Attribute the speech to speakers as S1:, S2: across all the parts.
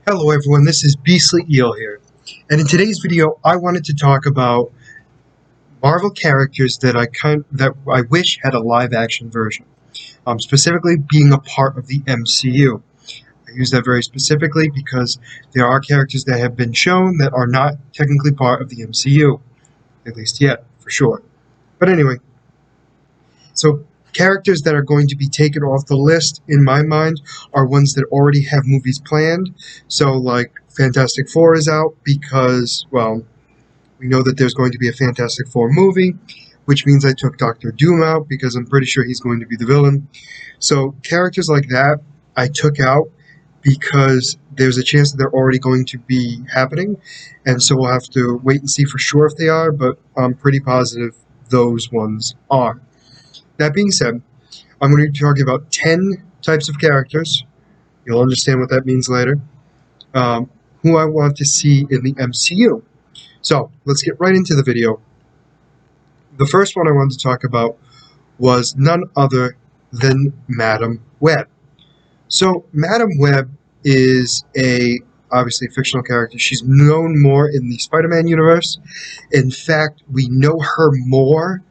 S1: Hello everyone, this is Beastly Eel here, and in today's video I wanted to talk about Marvel characters that I wish had a live-action version, specifically being a part of the MCU. I use that very specifically because there are characters that have been shown that are not technically part of the MCU, at least yet, for sure. But anyway, so characters that are going to be taken off the list, in my mind, are ones that already have movies planned. So, like, Fantastic Four is out because, well, we know that there's going to be a Fantastic Four movie, which means I took Doctor Doom out because I'm pretty sure he's going to be the villain. So, characters like that I took out because there's a chance that they're already going to be happening, and so we'll have to wait and see for sure if they are, but I'm pretty positive those ones are. That being said, I'm going to be talking about 10 types of characters. You'll understand what that means later. Who I want to see in the MCU. So, let's get right into the video. The first one I wanted to talk about was none other than Madam Webb. So, Madam Webb is obviously a fictional character. She's known more in the Spider-Man universe. In fact, we know her more,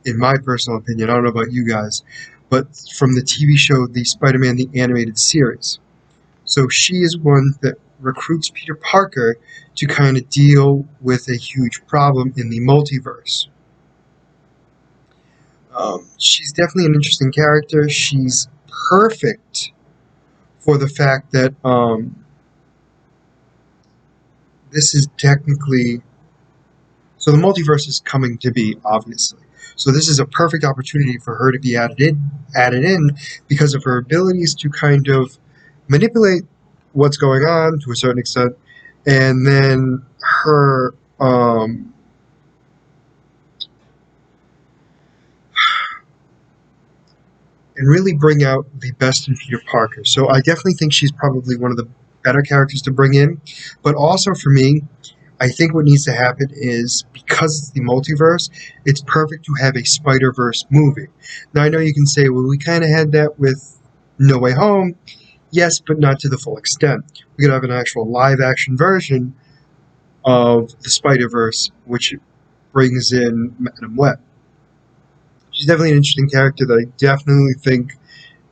S1: in my personal opinion, I don't know about you guys, but from the TV show, the Spider-Man the Animated Series. So she is one that recruits Peter Parker to kind of deal with a huge problem in the multiverse. She's definitely an interesting character. She's perfect for the fact that this is technically... So the multiverse is coming to be, obviously. So this is a perfect opportunity for her to be added in because of her abilities to kind of manipulate what's going on to a certain extent, and then her and really bring out the best in Peter Parker. So I definitely think she's probably one of the better characters to bring in, but also for me, I think what needs to happen is, because it's the multiverse, it's perfect to have a Spider-Verse movie. Now, I know you can say, well, we kind of had that with No Way Home. Yes, but not to the full extent. We could have an actual live-action version of the Spider-Verse, which brings in Madam Web. She's definitely an interesting character that I definitely think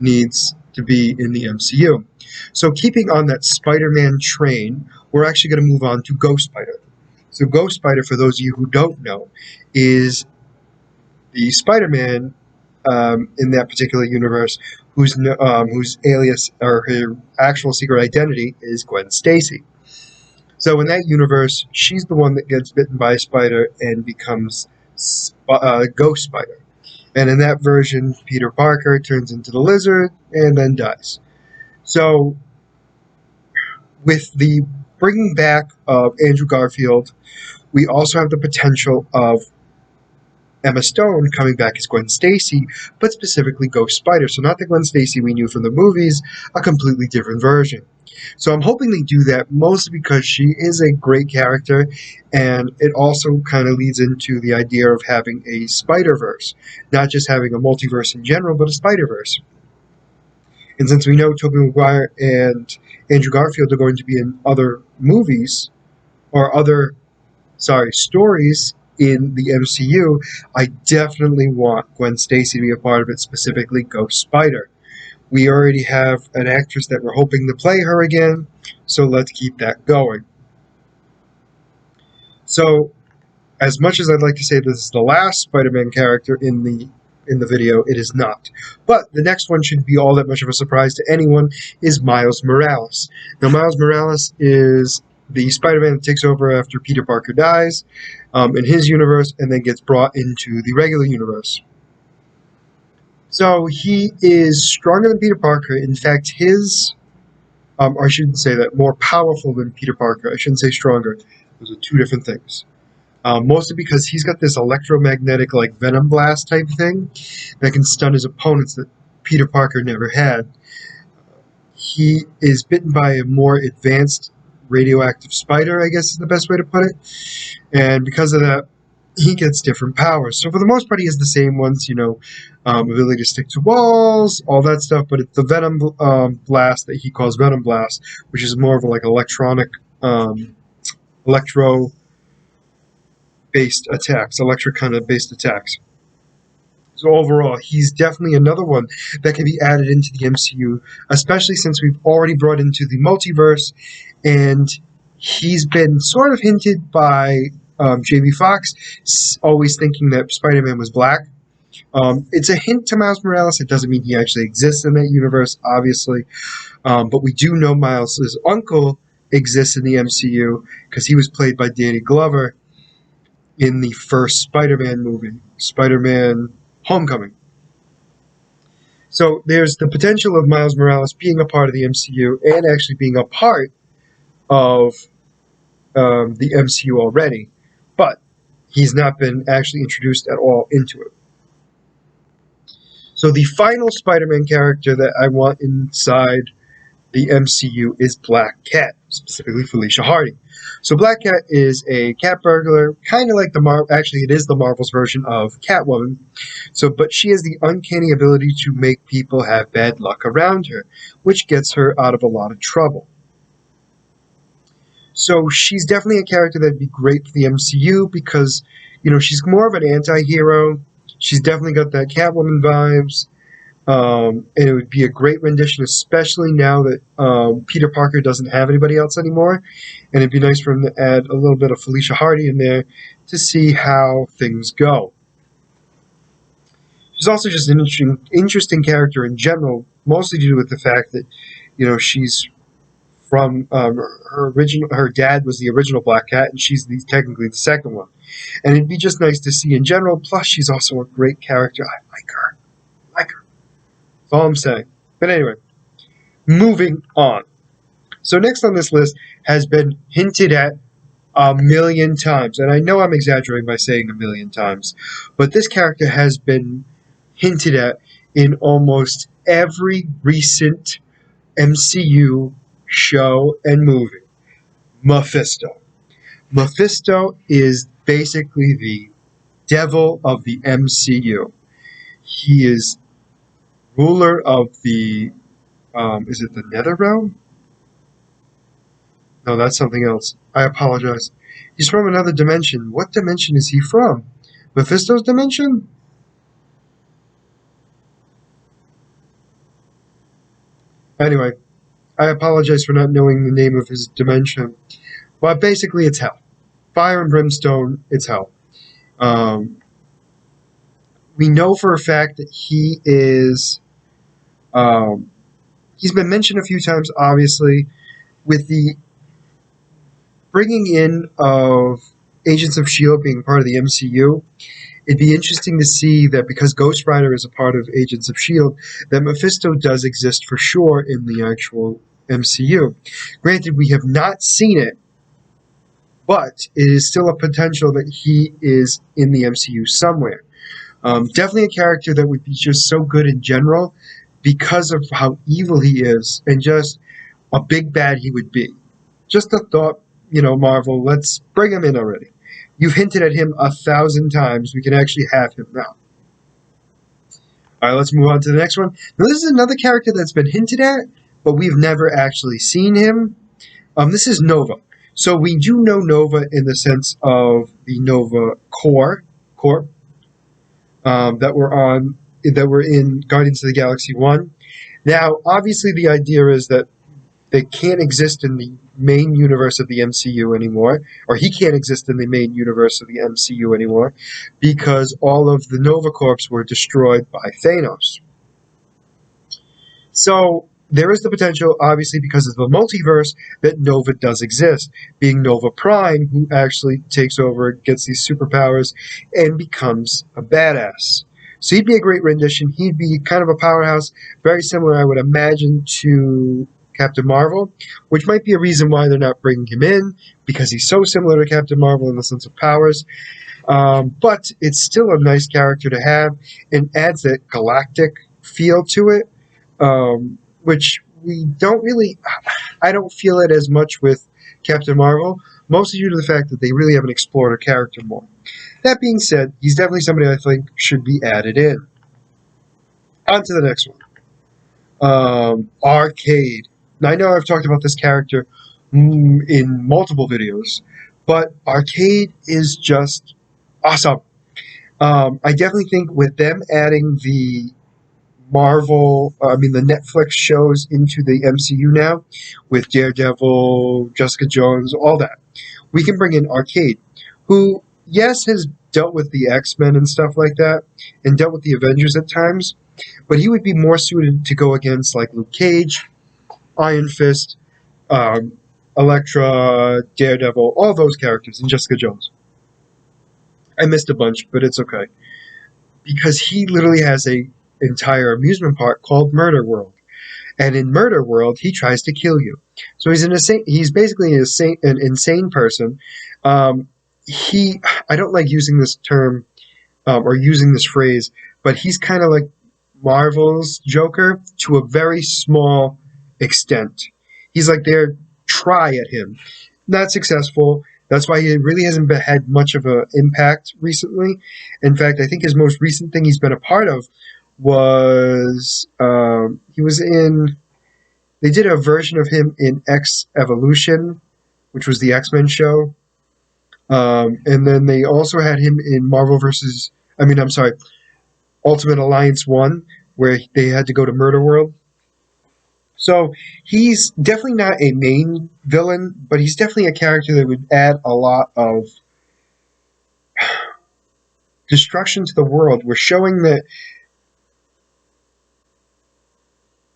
S1: needs to be in the MCU. So keeping on that Spider-Man train, we're actually going to move on to Ghost Spider. So Ghost Spider, for those of you who don't know, is the Spider-Man in that particular universe whose alias or her actual secret identity is Gwen Stacy. So in that universe, she's the one that gets bitten by a spider and becomes Ghost Spider. And in that version, Peter Parker turns into the Lizard and then dies. So, with the bringing back of Andrew Garfield, we also have the potential of Emma Stone coming back as Gwen Stacy, but specifically Ghost Spider. So not the Gwen Stacy we knew from the movies, a completely different version. So I'm hoping they do that, mostly because she is a great character, and it also kind of leads into the idea of having a Spider-Verse. Not just having a multiverse in general, but a Spider-Verse. And since we know Tobey Maguire and Andrew Garfield are going to be in other movies, or stories in the MCU, I definitely want Gwen Stacy to be a part of it, specifically Ghost Spider. We already have an actress that we're hoping to play her again, so let's keep that going. So, as much as I'd like to say this is the last Spider-Man character in the video, it is not. But the next one shouldn't be all that much of a surprise to anyone, is Miles Morales. Now, Miles Morales is the Spider-Man that takes over after Peter Parker dies in his universe and then gets brought into the regular universe. So he is stronger than Peter Parker. In fact, I shouldn't say that, more powerful than Peter Parker. I shouldn't say stronger. Those are two different things. Mostly because he's got this electromagnetic, like, venom blast type thing that can stun his opponents that Peter Parker never had. He is bitten by a more advanced radioactive spider, I guess is the best way to put it. And because of that, he gets different powers. So for the most part, he has the same ones, ability to stick to walls, all that stuff. But it's the Venom Blast that he calls Venom Blast, which is more of a, like electronic, electro based attacks, electric kind of based attacks. So overall, he's definitely another one that can be added into the MCU, especially since we've already brought into the multiverse, and he's been sort of hinted by Jamie Foxx, always thinking that Spider-Man was black. It's a hint to Miles Morales. It doesn't mean he actually exists in that universe, obviously, but we do know Miles' uncle exists in the MCU because he was played by Danny Glover in the first Spider-Man movie, Spider-Man Homecoming. So there's the potential of Miles Morales being a part of the MCU and actually being a part of the MCU already, but he's not been actually introduced at all into it. So the final Spider-Man character that I want inside the MCU is Black Cat, specifically Felicia Hardy. So Black Cat is a cat burglar, kind of like actually it is the Marvel's version of Catwoman. But she has the uncanny ability to make people have bad luck around her, which gets her out of a lot of trouble. So she's definitely a character that'd be great for the MCU because, she's more of an anti-hero. She's definitely got that Catwoman vibes. And it would be a great rendition, especially now that Peter Parker doesn't have anybody else anymore. And it'd be nice for him to add a little bit of Felicia Hardy in there to see how things go. She's also just an interesting character in general, mostly due to the fact that, she's from her dad was the original Black Cat, and she's technically the second one. And it'd be just nice to see in general. Plus, she's also a great character. I like her. That's all I'm saying. But anyway, moving on. So next on this list has been hinted at a million times, and I know I'm exaggerating by saying a million times, but this character has been hinted at in almost every recent MCU show and movie. Mephisto. Mephisto is basically the devil of the MCU. He is ruler of the, is it the Netherrealm? No, that's something else. I apologize. He's from another dimension. What dimension is he from? Mephisto's dimension? Anyway, I apologize for not knowing the name of his dimension. But basically, it's hell. Fire and brimstone, it's hell. We know for a fact that he is... he's been mentioned a few times, obviously, with the bringing in of Agents of S.H.I.E.L.D. being part of the MCU. It'd be interesting to see that because Ghost Rider is a part of Agents of S.H.I.E.L.D., that Mephisto does exist for sure in the actual MCU. Granted, we have not seen it, but it is still a potential that he is in the MCU somewhere. Definitely a character that would be just so good in general because of how evil he is and just a big bad he would be. Just a thought, Marvel, let's bring him in already. You've hinted at him 1,000 times. We can actually have him now. All right, let's move on to the next one. Now, this is another character that's been hinted at, but we've never actually seen him. This is Nova. So we do know Nova in the sense of the Nova Corps that were in Guardians of the Galaxy 1. Now, obviously, the idea is that they can't exist in the main universe of the MCU anymore, or he can't exist in the main universe of the MCU anymore, because all of the Nova Corps were destroyed by Thanos. So there is the potential, obviously, because of the multiverse, that Nova does exist, being Nova Prime, who actually takes over, gets these superpowers, and becomes a badass. So he'd be a great rendition. He'd be kind of a powerhouse, very similar, I would imagine, to Captain Marvel, which might be a reason why they're not bringing him in, because he's so similar to Captain Marvel in the sense of powers. But it's still a nice character to have and adds that galactic feel to it, which we don't really, I don't feel it as much with Captain Marvel, mostly due to the fact that they really haven't explored her character more. That being said, he's definitely somebody I think should be added in. On to the next one. Arcade. Now, I know I've talked about this character in multiple videos, but Arcade is just awesome. I definitely think with them adding the the Netflix shows into the MCU now, with Daredevil, Jessica Jones, all that, we can bring in Arcade, who, yes, has dealt with the X-Men and stuff like that, and dealt with the Avengers at times, but he would be more suited to go against like Luke Cage, Iron Fist, Elektra, Daredevil, all those characters, and Jessica Jones. I missed a bunch, but it's okay. Because he literally has a entire amusement park called Murder World. And in Murder World, he tries to kill you. So he's basically an insane person. I don't like using this term or using this phrase, but he's kind of like Marvel's Joker to a very small extent. He's like their try at him. Not successful. That's why he really hasn't had much of an impact recently. In fact, I think his most recent thing he's been a part of was he was in. They did a version of him in X Evolution, which was the X-Men show, and then they also had him in Ultimate Alliance 1, where they had to go to Murder World. So he's definitely not a main villain, but he's definitely a character that would add a lot of destruction to the world. We're showing that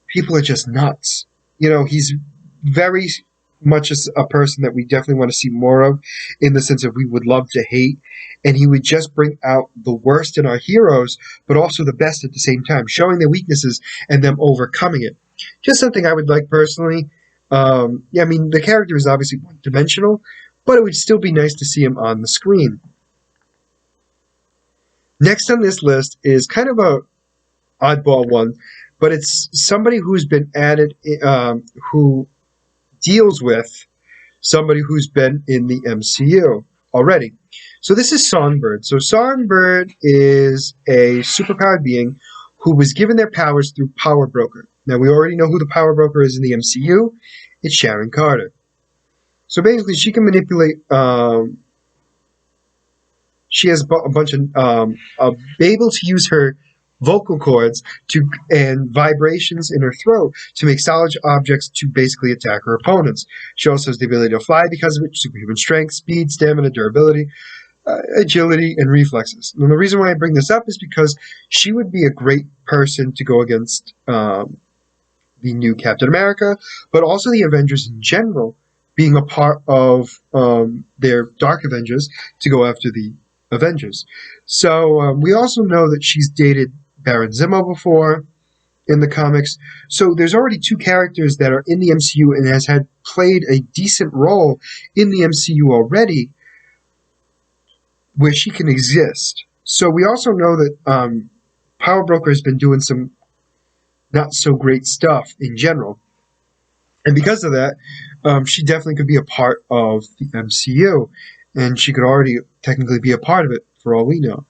S1: people are just nuts. He's very much a person that we definitely want to see more of, in the sense of we would love to hate, and he would just bring out the worst in our heroes, but also the best at the same time, showing their weaknesses and them overcoming it. Just something I would like personally. The character is obviously one-dimensional, but it would still be nice to see him on the screen. Next on this list is kind of a oddball one, but it's somebody who's been added, who deals with somebody who's been in the MCU already. So this is Songbird. So Songbird is a superpowered being who was given their powers through Power Broker. Now, we already know who the Power Broker is in the MCU. It's Sharon Carter. So basically, she can manipulate. She has a bunch of able to use her vocal cords and vibrations in her throat to make solid objects to basically attack her opponents. She also has the ability to fly because of it, superhuman strength, speed, stamina, durability, agility, and reflexes. And the reason why I bring this up is because she would be a great person to go against the new Captain America, but also the Avengers in general, being a part of their Dark Avengers to go after the Avengers. So we also know that she's dated Baron Zemo before in the comics. So there's already two characters that are in the MCU and has played a decent role in the MCU already, where she can exist. So we also know that Power Broker has been doing some not so great stuff in general. And because of that, she definitely could be a part of the MCU. And she could already technically be a part of it, for all we know.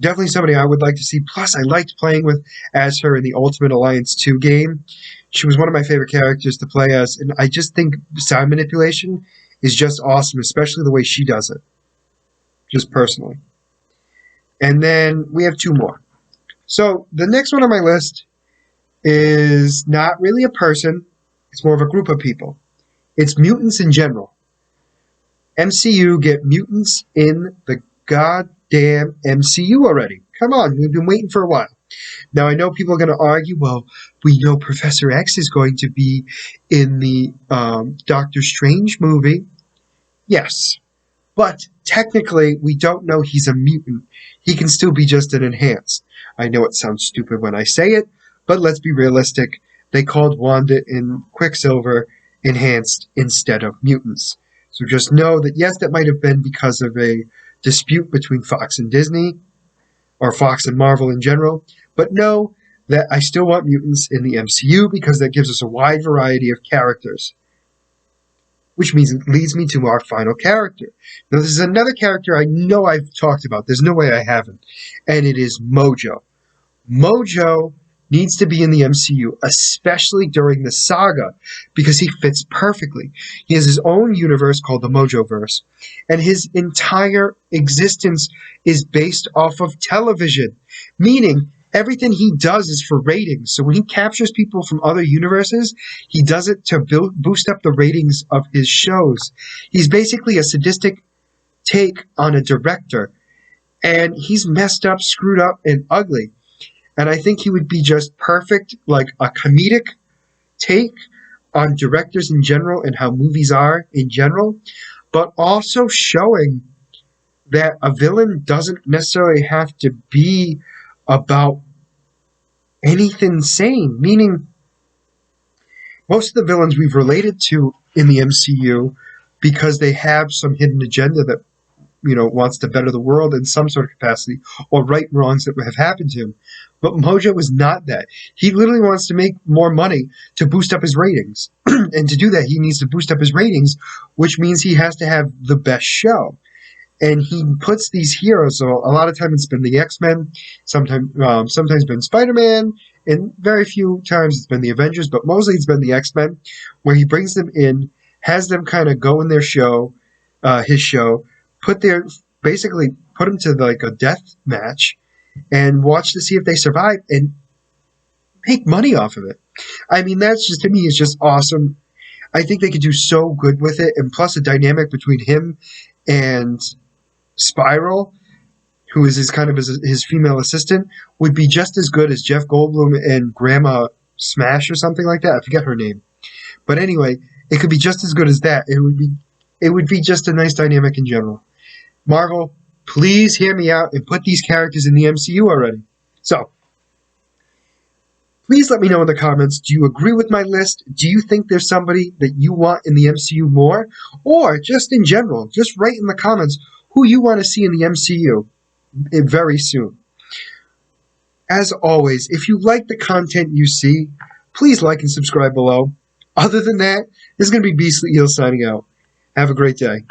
S1: Definitely somebody I would like to see. Plus, I liked playing as her in the Ultimate Alliance 2 game. She was one of my favorite characters to play as. And I just think sound manipulation is just awesome, especially the way she does it. Just personally. And then we have two more. So the next one on my list is not really a person. It's more of a group of people. It's mutants in general. MCU, get mutants in the goddamn MCU already. Come on, we've been waiting for a while. Now, I know people are going to argue, well, we know Professor X is going to be in the Doctor Strange movie. Yes, but technically, we don't know he's a mutant. He can still be just an enhanced. I know it sounds stupid when I say it, but let's be realistic. They called Wanda and Quicksilver enhanced instead of mutants. So just know that, yes, that might have been because of a dispute between Fox and Disney, or Fox and Marvel in general, but no, that I still want mutants in the MCU because that gives us a wide variety of characters. Which leads me to our final character. Now, this is another character I know I've talked about. There's no way I haven't. And it is Mojo. Mojo needs to be in the MCU, especially during the saga, because he fits perfectly. He has his own universe called the Mojoverse, and his entire existence is based off of television, meaning everything he does is for ratings. So when he captures people from other universes, he does it to boost up the ratings of his shows. He's basically a sadistic take on a director, and he's messed up, screwed up, and ugly. And I think he would be just perfect, like a comedic take on directors in general and how movies are in general, but also showing that a villain doesn't necessarily have to be about anything insane. Meaning, most of the villains we've related to in the MCU because they have some hidden agenda that wants to better the world in some sort of capacity or right wrongs that have happened to him. But Mojo is not that. He literally wants to make more money to boost up his ratings. And to do that, he needs to boost up his ratings, which means he has to have the best show. And he puts these heroes, so a lot of times it's been the X-Men, sometimes been Spider-Man, and very few times it's been the Avengers, but mostly it's been the X-Men, where he brings them in, has them kind of go in their show, his show, basically put them to like a death match and watch to see if they survive and make money off of it. I mean, that's just, to me, is just awesome. I think they could do so good with it, and plus the dynamic between him and Spiral, who is his female assistant, would be just as good as Jeff Goldblum and Grandma Smash or something like that. I forget her name. But anyway, it could be just as good as that. It would be just a nice dynamic in general. Marvel, please hear me out and put these characters in the MCU already. So, please let me know in the comments, do you agree with my list? Do you think there's somebody that you want in the MCU more? Or just in general, just write in the comments who you want to see in the MCU very soon. As always, if you like the content you see, please like and subscribe below. Other than that, this is going to be Beastly Eel signing out. Have a great day.